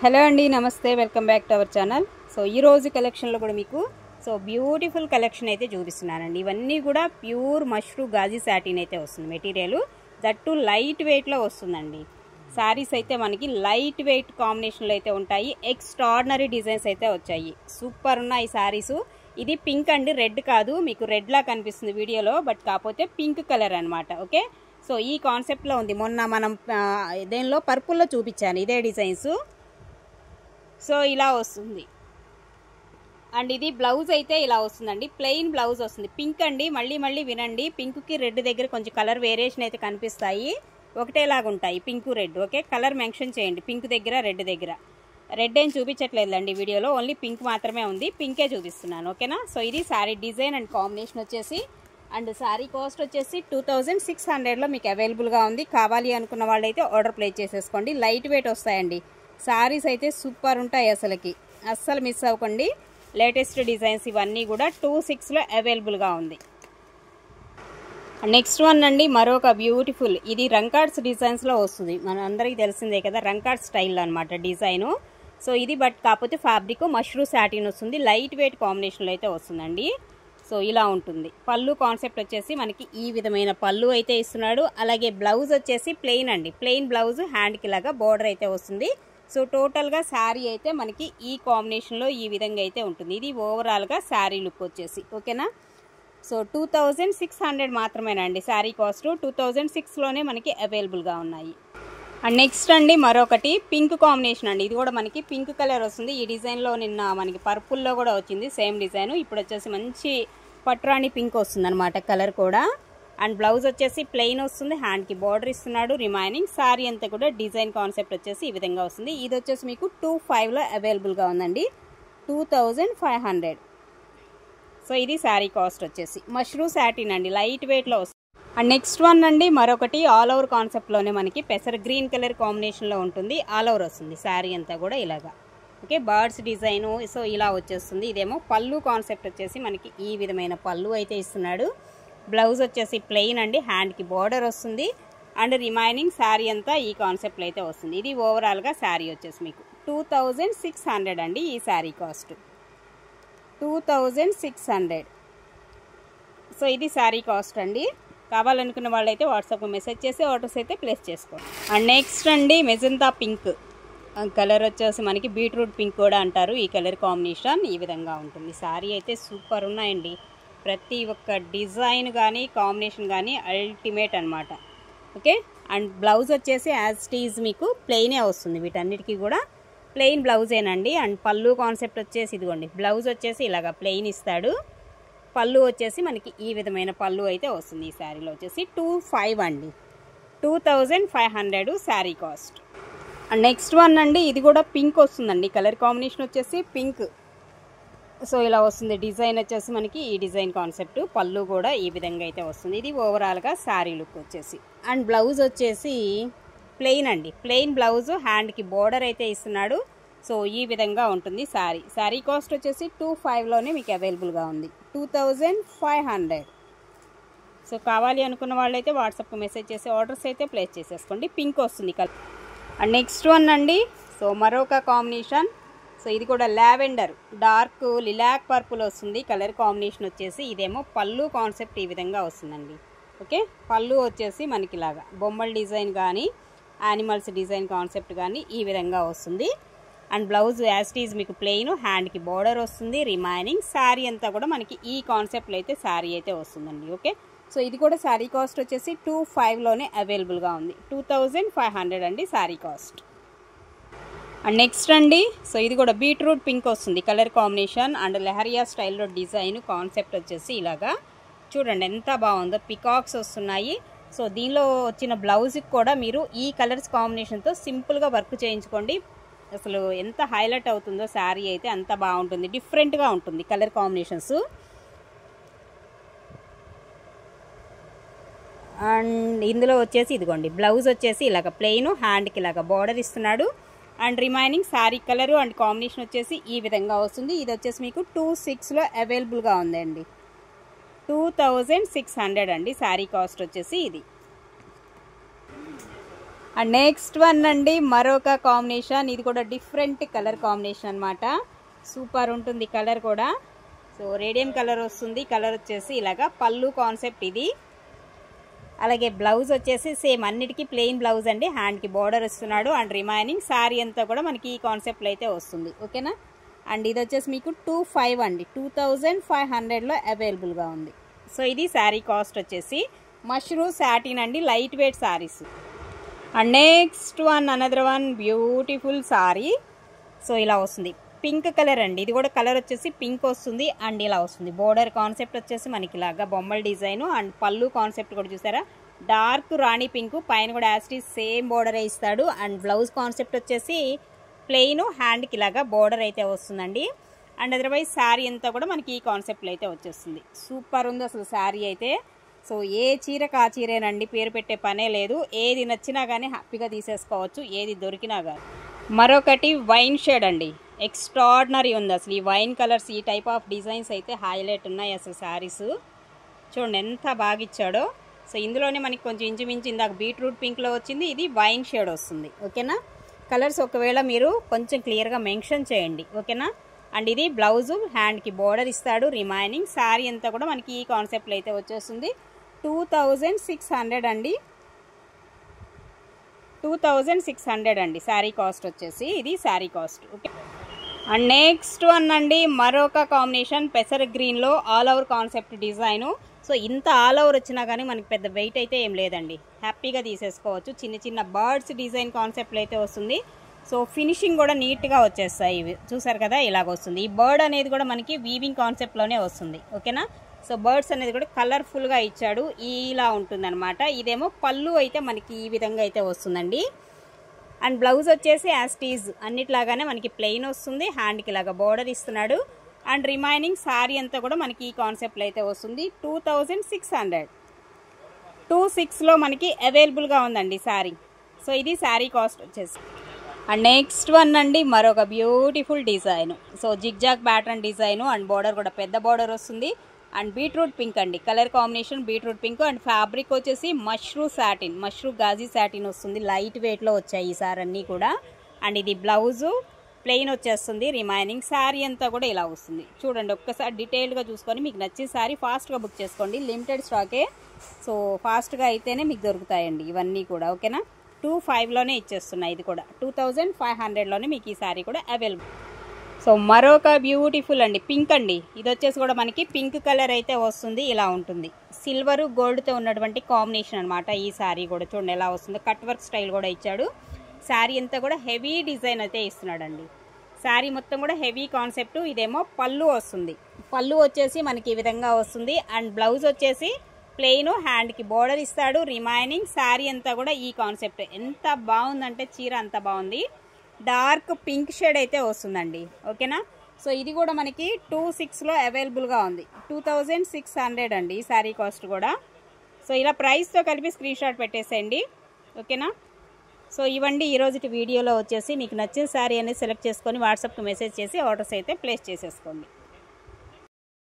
Hello అండి, నమస్తే, welcome back to our channel. So ఈ రోజు కలెక్షన్లో కూడా మీకు బ్యూటిఫుల్ కలెక్షన్ అయితే చూపిస్తున్నానండి. ఇవన్నీ కూడా ప్యూర్ మష్రూ గాజీ సాటిన్ అయితే వస్తుంది మెటీరియల్. దట్టు లైట్ వెయిట్లో వస్తుందండి. శారీస్ అయితే మనకి లైట్ వెయిట్ కాంబినేషన్లో అయితే ఉంటాయి. ఎక్స్ట్రాడినరీ డిజైన్స్ అయితే వచ్చాయి. సూపర్ ఉన్నాయి శారీస్. ఇది పింక్ అండి, రెడ్ కాదు. మీకు రెడ్ లా కనిపిస్తుంది వీడియోలో, బట్ కాకపోతే పింక్ కలర్ అనమాట. ఓకే, సో ఈ కాన్సెప్ట్లో ఉంది. మొన్న మనం దేనిలో పర్పుల్లో చూపించాను ఇదే డిజైన్స్. సో ఇలా వస్తుంది. అండ్ ఇది బ్లౌజ్ అయితే ఇలా వస్తుందండి, ప్లెయిన్ బ్లౌజ్ వస్తుంది. పింక్ అండి, మళ్ళీ వినండి, పింక్కి రెడ్ దగ్గర కొంచెం కలర్ వేరియేషన్ అయితే కనిపిస్తాయి. ఒకటేలాగా ఉంటాయి pink red. Okay, colour mention చేయండి. పింక్ దగ్గర రెడ్ దగ్గర. రెడ్ ఏం చూపించట్లేదండి వీడియోలో, ఓన్లీ పింక్ మాత్రమే ఉంది. పింకే చూపిస్తున్నాను. ఓకేనా. సో ఇది శారీ డిజైన్ అండ్ కాంబినేషన్ వచ్చేసి, అండ్ శారీ కాస్ట్ వచ్చేసి 2600లో మీకు అవైలబుల్గా ఉంది. కావాలి అనుకున్న వాళ్ళు అయితే ఆర్డర్ ప్లేస్ చేసేసుకోండి. లైట్ వెయిట్ వస్తాయండి. శారీస్ అయితే సూపర్ ఉంటాయి, అస్సలు మిస్ అవ్వకండి. లేటెస్ట్ డిజైన్స్ ఇవన్నీ కూడా 26లో అవైలబుల్గా ఉంది. నెక్స్ట్ వన్ అండి, మరొక బ్యూటిఫుల్. ఇది రంకార్డ్స్ డిజైన్స్లో వస్తుంది. మన అందరికీ తెలిసిందే కదా, రంకార్డ్ స్టైల్ అనమాట డిజైను. సో ఇది బట్ కాకపోతే ఫ్యాబ్రిక్ మష్రూ సాటిన్ వస్తుంది. లైట్ వెయిట్ కాంబినేషన్లో అయితే వస్తుందండి. సో ఇలా ఉంటుంది. పళ్ళు కాన్సెప్ట్ వచ్చేసి మనకి ఈ విధమైన పళ్ళు అయితే ఇస్తున్నాడు. అలాగే బ్లౌజ్ వచ్చేసి ప్లెయిన్ అండి, ప్లెయిన్ బ్లౌజ్, హ్యాండ్కి లాగా బోర్డర్ అయితే వస్తుంది. సో టోటల్గా శారీ అయితే మనకి ఈ కాంబినేషన్లో ఈ విధంగా అయితే ఉంటుంది. ఇది ఓవరాల్గా శారీ లుక్ వచ్చేసి. ఓకేనా. సో 2600 మాత్రమేనండి శారీ కాస్ట్. 2006లోనే మనకి అవైలబుల్గా ఉన్నాయి. అండ్ నెక్స్ట్ అండి మరొకటి పింక్ కాంబినేషన్ అండి. ఇది కూడా మనకి పింక్ కలర్ వస్తుంది. ఈ డిజైన్లో నిన్న మనకి పర్పుల్లో కూడా వచ్చింది సేమ్ డిజైన్. ఇప్పుడు వచ్చేసి మంచి పట్రాణి పింక్ వస్తుంది అనమాట కలర్ కూడా. అండ్ బ్లౌజ్ వచ్చేసి ప్లెయిన్ వస్తుంది, హ్యాండ్కి బార్డర్ ఇస్తున్నాడు. రిమైనింగ్ శారీ అంతా కూడా డిజైన్ కాన్సెప్ట్ వచ్చేసి ఈ విధంగా వస్తుంది. ఇది వచ్చేసి మీకు 25లో అవైలబుల్గా ఉందండి. 2500. సో ఇది శారీ కాస్ట్ వచ్చేసి. మష్రూ సాటిన్ అండి, లైట్ వెయిట్లో వస్తుంది. అండ్ నెక్స్ట్ వన్ అండి మరొకటి ఆల్ ఓవర్ కాన్సెప్ట్లోనే మనకి పెసర్ గ్రీన్ కలర్ కాంబినేషన్లో ఉంటుంది. ఆల్ ఓవర్ వస్తుంది శారీ అంతా కూడా ఇలాగా. Okay, birds design. సో ఇలా వచ్చేస్తుంది. ఇదేమో పళ్ళు కాన్సెప్ట్ వచ్చేసి మనకి ఈ విధమైన పళ్ళు అయితే ఇస్తున్నాడు. బ్లౌజ్ వచ్చేసి ప్లెయిన్ అండి, హ్యాండ్కి బార్డర్ వస్తుంది. అండ్ రిమైనింగ్ శారీ అంతా ఈ కాన్సెప్ట్లో అయితే వస్తుంది. ఇది ఓవరాల్గా శారీ వచ్చేసి మీకు 2600 అండి. ఈ శారీ కాస్ట్ 2600. సో ఇది శారీ కాస్ట్ అండి. కావాలనుకున్న వాళ్ళైతే వాట్సాప్లో మెసేజ్ చేసి ఆర్డర్స్ అయితే ప్లేస్ చేసుకోండి. అండ్ నెక్స్ట్ అండి మెజంతా పింక్ కలర్ వచ్చేసి మనకి బీట్రూట్ పింక్ కూడా అంటారు. ఈ కలర్ కాంబినేషన్ ఈ విధంగా ఉంటుంది. శారీ అయితే సూపర్ ఉన్నాయండి. ప్రతి ఒక్క డిజైన్ కానీ కాంబినేషన్ కానీ అల్టిమేట్ అనమాట. ఓకే, అండ్ బ్లౌజ్ వచ్చేసి యాజ్ టీజ్ మీకు ప్లెయినే వస్తుంది. వీటన్నిటికీ కూడా ప్లెయిన్ బ్లౌజేనండి. అండ్ పళ్ళు కాన్సెప్ట్ వచ్చేసి ఇదిగోండి, బ్లౌజ్ వచ్చేసి ఇలాగా ప్లెయిన్ ఇస్తాడు. పళ్ళు వచ్చేసి మనకి ఈ విధమైన పళ్ళు అయితే వస్తుంది. ఈ శారీలో వచ్చేసి 25 అండి. 2500 sari cost. And next one అండి, ఇది కూడా పింక్ వస్తుందండి. కలర్ కాంబినేషన్ వచ్చేసి పింక్. సో ఇలా వస్తుంది. డిజైన్ వచ్చేసి మనకి ఈ డిజైన్ కాన్సెప్ట్. పళ్ళు కూడా ఈ విధంగా అయితే వస్తుంది. ఇది ఓవరాల్గా శారీ లుక్ వచ్చేసి. అండ్ బ్లౌజ్ వచ్చేసి ప్లెయిన్ అండి, ప్లెయిన్ బ్లౌజ్, హ్యాండ్కి బోర్డర్ అయితే ఇస్తున్నాడు. సో ఈ విధంగా ఉంటుంది శారీ. శారీ కాస్ట్ వచ్చేసి 25లోనే మీకు అవైలబుల్గా ఉంది. 2500. సో కావాలి అనుకున్న వాళ్ళైతే వాట్సాప్కి మెసేజ్ చేసి ఆర్డర్స్ అయితే ప్లేస్ చేసేసుకోండి. పింక్ వస్తుంది కలర్. అండ్ నెక్స్ట్ వన్ అండి, సో మరొక కాంబినేషన్. సో ఇది కూడా లావెండర్, డార్క్ లిలాక్ పర్పుల్ వస్తుంది కలర్ కాంబినేషన్ వచ్చేసి. ఇదేమో పళ్ళు కాన్సెప్ట్ ఈ విధంగా వస్తుందండి. ఓకే, పళ్ళు వచ్చేసి మనకి ఇలాగా బొమ్మల డిజైన్ కానీ యానిమల్స్ డిజైన్ కాన్సెప్ట్ కానీ ఈ విధంగా వస్తుంది. అండ్ బ్లౌజ్ యాజ్ టీజ్ మీకు ప్లెయిన్, హ్యాండ్కి బార్డర్ వస్తుంది. రిమైనింగ్ శారీ అంతా కూడా మనకి ఈ కాన్సెప్ట్లో అయితే శారీ అయితే వస్తుందండి. ఓకే, సో ఇది కూడా శారీ కాస్ట్ వచ్చేసి 25లోనే అవైలబుల్గా ఉంది. 2500 అండి శారీ కాస్ట్. అండ్ నెక్స్ట్ అండి, సో ఇది కూడా బీట్రూట్ పింక్ వస్తుంది కలర్ కాంబినేషన్. అండ్ లెహరియా స్టైల్లో డిజైన్ కాన్సెప్ట్ వచ్చేసి ఇలాగా చూడండి ఎంత బాగుందో. పికాక్స్ వస్తున్నాయి. సో దీనిలో వచ్చిన బ్లౌజ్కి కూడా మీరు ఈ కలర్స్ కాంబినేషన్తో సింపుల్గా వర్క్ చేయించుకోండి. అసలు ఎంత హైలైట్ అవుతుందో శారీ అయితే అంత బాగుంటుంది. డిఫరెంట్గా ఉంటుంది కలర్ కాంబినేషన్స్. అండ్ ఇందులో వచ్చేసి ఇదిగోండి, బ్లౌజ్ వచ్చేసి ఇలాగ ప్లెయిన్, హ్యాండ్కి ఇలాగ బార్డర్ ఇస్తున్నాడు. And remaining sari colour and combination వచ్చేసి ఈ విధంగా వస్తుంది. ఇది వచ్చేసి మీకు 26లో అవైలబుల్గా ఉందండి. 2600 అండి శారీ కాస్ట్ వచ్చేసి ఇది. అండ్ నెక్స్ట్ వన్ అండి మరొక కాంబినేషన్. ఇది కూడా డిఫరెంట్ కలర్ కాంబినేషన్ అనమాట. సూపర్ ఉంటుంది కలర్ కూడా. సో రేడియం కలర్ వస్తుంది. కలర్ వచ్చేసి ఇలాగా పళ్ళు కాన్సెప్ట్ ఇది. అలాగే బ్లౌజ్ వచ్చేసి సేమ్ అన్నిటికీ ప్లెయిన్ బ్లౌజ్ అండి. హ్యాండ్కి బార్డర్ ఇస్తున్నాడు. అండ్ రిమైనింగ్ శారీ అంతా కూడా మనకి ఈ కాన్సెప్ట్లో అయితే వస్తుంది. ఓకేనా. అండ్ ఇది వచ్చేసి మీకు 2500 అండి, 2500లో అవైలబుల్గా ఉంది. సో ఇది శారీ కాస్ట్ వచ్చేసి. మష్రూమ్ సాటిన్ అండి, light weight saris. And next one another one beautiful sari. So ఇలా వస్తుంది, పింక్ కలర్ అండి. ఇది కూడా కలర్ వచ్చేసి పింక్ వస్తుంది. అండ్ ఇలా వస్తుంది బోర్డర్ కాన్సెప్ట్ వచ్చేసి మనకి ఇలాగా బొమ్మల డిజైన్. అండ్ పళ్ళు కాన్సెప్ట్ కూడా చూసారా, డార్క్ రాణి పింక్, పైన కూడా యాస్టీ సేమ్ బోర్డర్ ఇస్తాడు. అండ్ బ్లౌజ్ కాన్సెప్ట్ వచ్చేసి ప్లెయిన్, హ్యాండ్కి ఇలాగా బోర్డర్ అయితే వస్తుందండి. అండ్ అదర్వైజ్ శారీ అంతా కూడా మనకి ఈ కాన్సెప్ట్లో అయితే వచ్చేస్తుంది. సూపర్ ఉంది అసలు శారీ అయితే. సో ఏ చీరకు ఆ చీరేనండి, పేరు పెట్టే పనే లేదు. ఏది నచ్చినా కానీ హ్యాపీగా తీసేసుకోవచ్చు, ఏది దొరికినా కానీ. మరొకటి వైన్ షేడ్ అండి, ఎక్స్ట్రాడినరీ ఉంది అసలు. ఈ వైన్ కలర్స్, ఈ టైప్ ఆఫ్ డిజైన్స్ అయితే హైలైట్ ఉన్నాయి అసలు శారీస్. చూడండి ఎంత బాగా ఇచ్చాడో. సో ఇందులోనే మనకి కొంచెం ఇంచుమించు ఇందాక బీట్రూట్ పింక్లో వచ్చింది, ఇది వైన్ షేడ్ వస్తుంది. ఓకేనా. కలర్స్ ఒకవేళ మీరు కొంచెం క్లియర్గా మెన్షన్ చేయండి. ఓకేనా. అండ్ ఇది బ్లౌజు, హ్యాండ్కి బోర్డర్ ఇస్తాడు. రిమైనింగ్ శారీ అంతా కూడా మనకి ఈ కాన్సెప్ట్లో అయితే వచ్చేస్తుంది. 2600 అండి, 2600 అండి శారీ కాస్ట్ వచ్చేసి. ఇది sari cost. Okay. And next one అండి మరొక కాంబినేషన్, పెసర్ గ్రీన్లో all over concept design. So ఇంత ఆల్ ఓవర్ వచ్చినా కానీ మనకి పెద్ద వెయిట్ అయితే ఏం లేదండి, హ్యాపీగా తీసేసుకోవచ్చు. చిన్న చిన్న బర్డ్స్ డిజైన్ కాన్సెప్ట్లో అయితే వస్తుంది. సో ఫినిషింగ్ కూడా నీట్గా వచ్చేస్తాయి. ఇవి చూసారు కదా ఇలాగ వస్తుంది. ఈ బర్డ్ అనేది కూడా మనకి వీవింగ్ కాన్సెప్ట్లోనే వస్తుంది. ఓకేనా. సో బర్డ్స్ అనేది కూడా కలర్ఫుల్గా ఇచ్చాడు, ఇలా ఉంటుందన్నమాట. ఇదేమో పళ్ళు అయితే మనకి ఈ విధంగా అయితే వస్తుందండి. అండ్ బ్లౌజ్ వచ్చేసి యాస్టీజ్ అన్నిట్లాగానే మనకి ప్లెయిన్ వస్తుంది. హ్యాండ్కి ఇలాగా బోర్డర్ ఇస్తున్నాడు. అండ్ రిమైనింగ్ శారీ అంతా కూడా మనకి ఈ కాన్సెప్ట్లో అయితే వస్తుంది. 2600, 26లో మనకి అవైలబుల్గా ఉందండి శారీ. సో ఇది శారీ కాస్ట్ వచ్చేసి. అండ్ నెక్స్ట్ వన్ అండి మరొక beautiful design. So zigzag pattern design. And border కూడా పెద్ద బోర్డర్ వస్తుంది. అండ్ బీట్రూట్ పింక్ అండి, colour combination beetroot pink. And fabric వచ్చేసి మష్రూమ్ సాటిన్, మష్రూమ్ గాజీ సాటిన్ వస్తుంది. లైట్ వెయిట్లో వచ్చాయి ఈసారి అన్నీ కూడా. అండ్ ఇది బ్లౌజు ప్లెయిన్ వచ్చేస్తుంది. రిమైనింగ్ శారీ అంతా కూడా ఇలా వస్తుంది. చూడండి ఒక్కసారి డీటెయిల్గా చూసుకొని మీకు నచ్చిన శారీ ఫాస్ట్గా బుక్ చేసుకోండి. లిమిటెడ్ స్టాకే. సో ఫాస్ట్గా అయితేనే మీకు దొరుకుతాయండి ఇవన్నీ కూడా. ఓకేనా. 25లోనే ఇచ్చేస్తున్నాయి. ఇది కూడా 2500లోనే మీకు ఈ శారీ కూడా అవైలబుల్. సో మరొక బ్యూటిఫుల్ అండి పింక్ అండి. ఇది వచ్చేసి కూడా మనకి పింక్ కలర్ అయితే వస్తుంది. ఇలా ఉంటుంది, సిల్వర్ గోల్డ్తో ఉన్నటువంటి కాంబినేషన్ అనమాట. ఈ శారీ కూడా చూడండి ఎలా వస్తుందో, కట్ వర్క్ స్టైల్ కూడా ఇచ్చాడు. శారీ అంతా కూడా హెవీ డిజైన్ అయితే ఇస్తున్నాడండి. శారీ మొత్తం కూడా హెవీ కాన్సెప్ట్. ఇదేమో పళ్ళు వస్తుంది. పళ్ళు వచ్చేసి మనకి ఈ విధంగా వస్తుంది. అండ్ బ్లౌజ్ వచ్చేసి ప్లెయిన్, హ్యాండ్కి బోర్డర్ ఇస్తాడు. రిమైనింగ్ శారీ అంతా కూడా ఈ కాన్సెప్ట్. ఎంత బాగుందంటే చీర అంత బాగుంది. డార్క్ పింక్ షేడ్ అయితే వస్తుందండి. ఓకేనా. సో ఇది కూడా మనకి 26లో అవైలబుల్గా ఉంది. 2600 అండి ఈ శారీ కాస్ట్ కూడా. సో ఇలా ప్రైస్తో కలిపి స్క్రీన్ షాట్ పెట్టేసేయండి. ఓకేనా. సో ఇవ్వండి ఈరోజు వీడియోలో వచ్చేసి మీకు నచ్చిన శారీ అనేది సెలెక్ట్ చేసుకొని వాట్సాప్కి మెసేజ్ చేసి ఆర్డర్స్ అయితే ప్లేస్ చేసేసుకోండి.